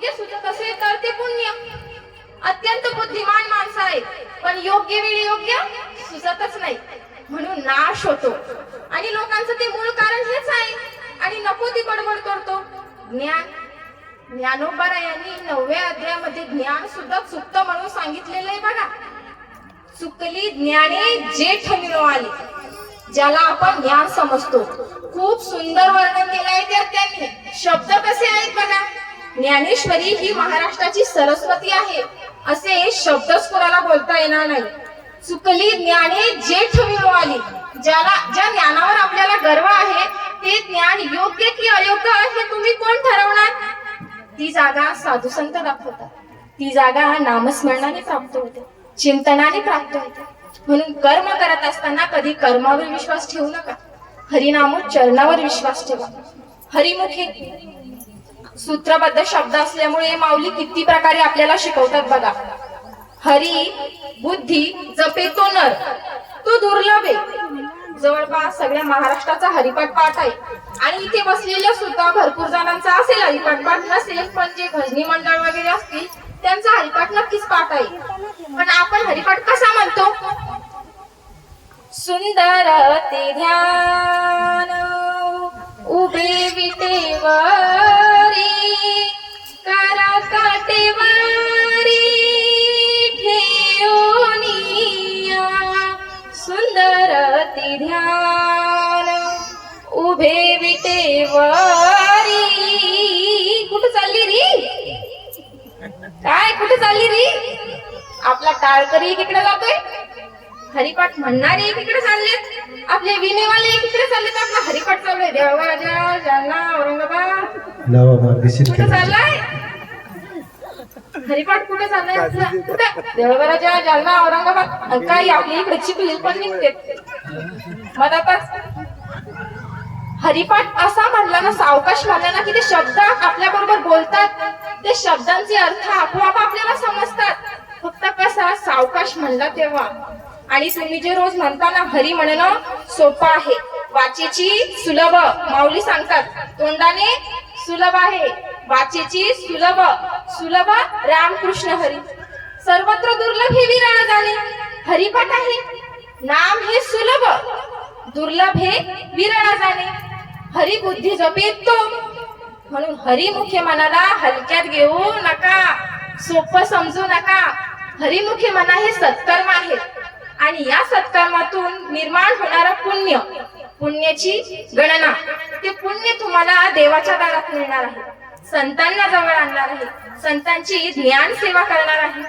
योग्य सुचत असेल तर ते पुण्य. अत्यंत बुद्धिमान माणसं आहेत, पण योग्य वेळी योग्य सुचतच नाही, म्हणून नाश होतो. आणि लोकांचं ते मूळ कारण हेच आहे. आणि नको ती बडबड करतो. ज्ञानोबा यांनी 9व्या अध्यायामध्ये ज्ञान सुद्धा चुकत म्हणून सांगितलेलं आहे बघा. चुकली ज्ञाने जेठ मिळवाली, ज्याला आपण ज्ञान समजतो. खूप सुंदर वर्णन केलं आहे त्यात त्यांनी. शब्द कसे आहेत बघा. ज्ञानेश्वरी ही महाराष्ट्राची सरस्वती आहे, असे शब्दच कोणाला बोलता येणार नाही. चुकली ज्ञाने जेठ मिळवाली, ज्या ज्ञानावर आपल्याला गर्व आहे ते ज्ञान योग्य की अयोग्य हे तुम्ही कोण ठरवणार. ती जागा साधू संत दाखवतात, ती जागा नामस्मरणाने प्राप्त होते, चिंतनाने प्राप्त होते. म्हणून कर्म करत असताना कधी कर्मावर विश्वास ठेवू नका, हरिनामोच्चारणावर विश्वास ठेवा. हरिमुखे सूत्रबद्ध शब्द असल्यामुळे माऊली किती प्रकारे आपल्याला शिकवतात बघा. हरी बुद्धी जपे तो नर, तो दुर्लभ आहे. जवळपास सगळ्या महाराष्ट्राचा हरिपाठ पाठ आहे. आणि इथे बसलेल्या सुद्धा भरपूर जणांचा असेल हरिपाठ, पाठ नसेल पण जे भजनी मंडळ वगैरे असतील त्यांचा हरिपाठ नक्कीच पाठ आहे. पण आपण हरिपाठ कसा म्हणतो. सुंदर ते ध्यान उभे विटेवरी, करा काटेवारी ठेवनिया. सुंदर ते ध्यान उभे विटेवरी. कुठे चालली री. काय कुठे चालली री. आपला टाळकरी तिकडे जातोय, हरिपाठ म्हणणारे एकीकडे चाललेत, आपले विनेवाले एकीकडे चाललेत, आपला हरिपाठ चालू आहे. देवळा जालना औरंगाबाद कुठे चाललाय हरिपाठ. कुठे चाललाय आपला. कुठे देवळा जालना औरंगाबाद. काही आपली इकडे चिखली पण निघते मधातच. हरिपाठ असा म्हणला ना, सावकाश म्हणला ना की ते शब्द आपल्या बरोबर बोलतात, ते शब्दांचे अर्थ आपोआप आपल्याला समजतात. फक्त कसा सावकाश म्हणला तेव्हा. आणि तुम्ही जे रोज म्हणता ना हरी म्हणणं सोपं आहे, वाचेची सुलभ. माऊली सांगतात तोंडाने सुलभ आहे, वाचेची सुलभ. सुलभ रामकृष्ण हरी. सर्वत्र दुर्लभ हे विरळ जाणे. हरिपाठ आहे, नाम हे सुलभ, दुर्लभ हे विरळ जाणे. हरी बुद्धी जपेत तो. म्हणून हरिमुखे मनाला हलक्यात घेऊ नका, सोपं समजू नका. हरिमुखे मना हे सत्कर्म आहे. आणि या सत्कर्मातून निर्माण होणारा पुण्य, पुण्याची गणना, ते पुण्य तुम्हाला देवाच्या दारात मिळणार आहे, संतांना जवळ आणणार आहे, संतांची ज्ञान सेवा करणार आहे.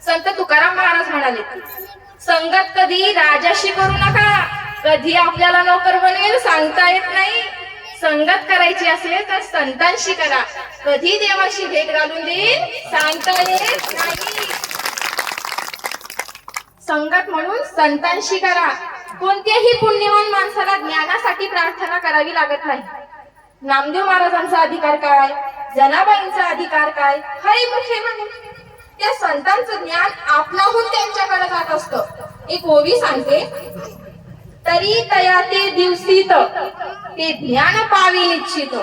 संत तुकाराम महाराज म्हणाले, संगत कधी राजाशी करू नका, कधी आपल्याला नोकर बनवेल सांगता येत नाही. संगत करायची असेल तर संतांशी करा, कधी देवाशी भेट घालून देईल सांगता येत नाही. संगत म्हणून संतांशी करा. कोणत्याही पुण्यवान माणसाला ज्ञानासाठी प्रार्थना करावी लागत नाही. नामदेव महाराजांचा अधिकार काय, जनाबाईंचा अधिकार काय, हरिमुखे म्हणून त्या संतांचं ज्ञान आपल्याहून त्यांच्याकडे जात असतं. एक ओवी सांगते, तरी तया ते दिवसीत ते ज्ञान पावी निश्चित.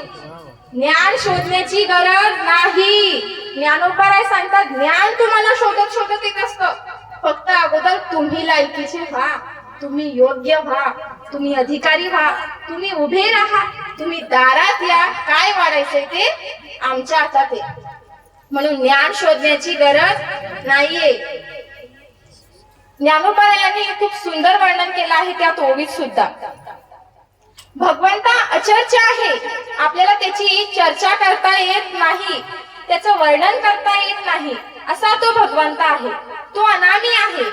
ज्ञान शोधण्याची गरज नाही. ज्ञानोबा सांगतात ज्ञान तुम्हाला शोधत शोधत येत असतं. फक्त अगोदर तुम्ही लायकीचे व्हा, तुम्ही योग्य व्हा, तुम्ही अधिकारी व्हा, तुम्ही उभे राहा, तुम्ही दारात या. काय वाढायचंय ते आमच्या हातात आहे. म्हणून ज्ञान शोधण्याची गरज नाहीये. ज्ञानोबा यांनी खूप सुंदर वर्णन केलं आहे त्यात ओवीत सुद्धा. भगवंता अचर्चा आहे, आपल्याला त्याची चर्चा करता येत नाही, त्याचं वर्णन करता येत नाही. असा तो भगवंत आहे. तो अनामी आहे,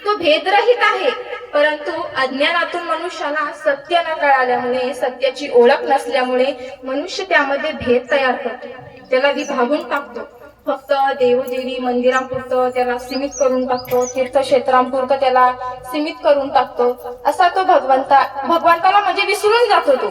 तो भेदरहित आहे. परंतु अज्ञानातून मनुष्याला सत्य न कळाल्यामुळे, सत्याची ओळख नसल्यामुळे मनुष्य त्यामध्ये भेद तयार करतो, त्याला विभागून टाकतो. फक्त देवदेवी मंदिरांपुरतं त्याला सीमित करून टाकतो, तीर्थक्षेत्रांपुरतं त्याला सीमित करून टाकतो. असा तो भगवंताला म्हणजे विसरून जातो तो.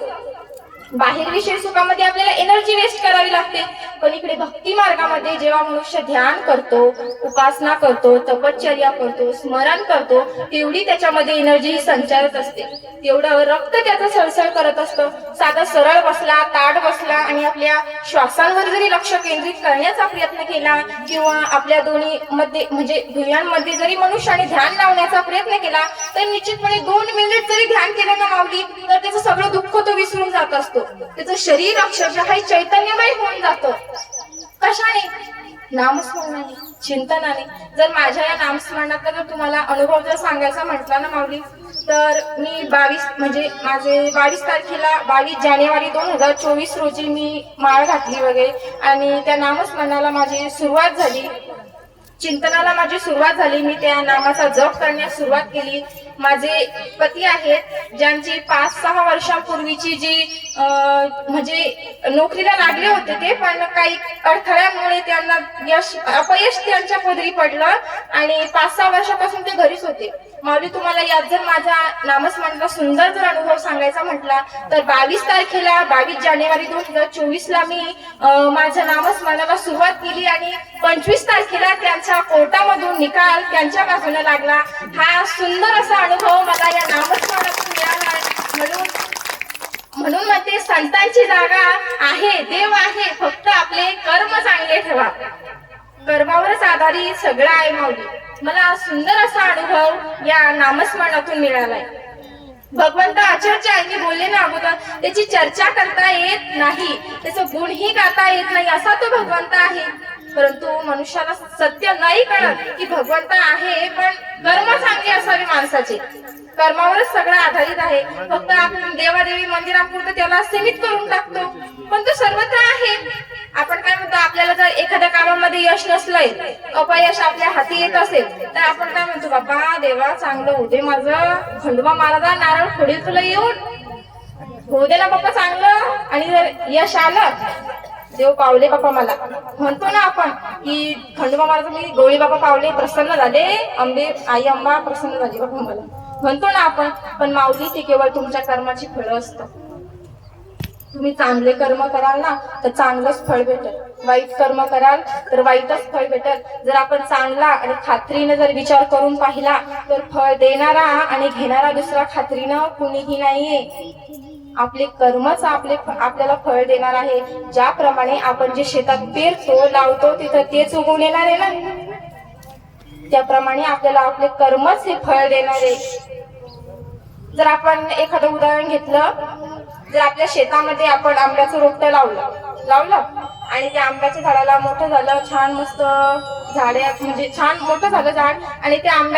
बाहेर विषय सुखामध्ये आपल्याला एनर्जी वेस्ट करावी लागते, पण इकडे भक्ती मार्ग जगामध्ये जेव्हा मनुष्य ध्यान करतो, उपासना करतो, तपश्चर्या करतो, स्मरण करतो, तेवढी त्याच्यामध्ये एनर्जी ही संचारत असते, तेवढं रक्त त्याचं सळसळ करत असतं. साधा सरळ बसला, ताठ बसला आणि आपल्या श्वासांवर जरी लक्ष केंद्रित करण्याचा प्रयत्न केला किंवा आपल्या दोन्ही मध्ये म्हणजे भुयांमध्ये जरी मनुष्याने ध्यान लावण्याचा प्रयत्न केला तर निश्चितपणे 2 मिनिट जरी ध्यान केलं ना माऊली तर त्याचं सगळं दुःख तो विसरून जात असतो. त्याचं शरीर अक्षरशः हे चैतन्यमय होऊन जातं. कशाने? नामस्मरणाने, चिंतनाने. जर माझ्या या नामस्मरणाचा जर तुम्हाला अनुभव जर सांगायचा म्हटला ना माऊली तर मी 22 तारखेला 22 जानेवारी 2024 रोजी मी माळ घातली वगैरे आणि त्या नामस्मरणाला माझी सुरुवात झाली, चिंतनाला माझी सुरुवात झाली. मी त्या नामाचा जप करण्यास सुरुवात केली. माझे पती आहेत ज्यांची 5-6 वर्षांपूर्वीची जी म्हणजे नोकरीला लागले होते ते, पण काही अडथळ्यामुळे त्यांना अपयश त्यांच्या पदरी पडलं आणि 5-6 वर्षापासून ते घरीच होते. माऊली तुम्हाला यात जर माझ्या नामस्मरणाचा सुंदर जर अनुभव सांगायचा म्हटला तर 22 तारखेला 22 जानेवारी 2024 ला मी माझ्या नामस्मरणाला सुरुवात केली आणि 25 तारखेला त्यांच्या कोर्टामधून निकाल त्यांच्या बाजूने लागला. हा सुंदर असा अनुभव मला या नामस्मरणातून मिळाला. म्हणून म्हणते संतांची जागा आहे, देव आहे, फक्त आपले कर्म चांगले ठेवा. कर्मावरच आधारित सगळं आहे माऊली. मला सुंदर असा अनुभव या नामस्मरणातून मिळालाय. भगवंत आचार्य आईने बोलले ना अगोदर, त्याची चर्चा करता येत नाही, त्याचं गुणही गाता येत नाही असा तो भगवंत आहे. परंतु मनुष्याला सत्य नाही कळत की भगवंत आहे, पण कर्म चांगले असावे माणसाचे. कर्मावरच सगळं आधारित आहे. फक्त आपण देवादेवी मंदिरापुरतं त्याला सीमित करून टाकतो, पण तो सर्वत्र आहे. आपण काय म्हणतो, आपल्याला जर एखाद्या कामामध्ये यश नसलंय, अपयश आपल्या हाती येत असेल तर आपण काय म्हणतो, बाबा देवा चांगलं होऊ दे माझं, खंडोबा महाराजा नारळ फोडील तुला येऊन, होऊ दे ना बाप्पा चांगलं. आणि जर यश आलं, देव पावले बाप्पा मला, म्हणतो ना आपण की खंडोबा महाराज मी गवळी बाबा पावले, प्रसन्न झाले, आई अंबा प्रसन्न झाली बाबा मला, म्हणतो ना आपण. पण माऊली ते केवळ तुमच्या कर्माची फळं असतं. तुम्ही चांगले कर्म कराल ना तर चांगलंच फळ भेटेल, वाईट कर्म कराल तर वाईटच फळ भेटेल. जर आपण चांगला आणि खात्रीने जर विचार करून पाहिला तर फळ देणारा आणि घेणारा दुसरा खात्रीनं कुणीही नाहीये. आपले कर्मच आपल्याला फळ देणार आहे. ज्याप्रमाणे आपण जे शेतात पेरतो लावतो तिथं तेच उगवून येणार आहे ना, त्याप्रमाणे आपल्याला आपले कर्मच हे फळ देणार आहे. जर आपण एखादं उदाहरण घेतलं, जर आपल्या शेतामध्ये आपण आंब्याचं रोपटं लावलं आणि त्या आंब्याच्या झाडाला मोठं झालं, छान मस्त झाडे म्हणजे छान मोठं झालं झाड आणि त्या आंब्या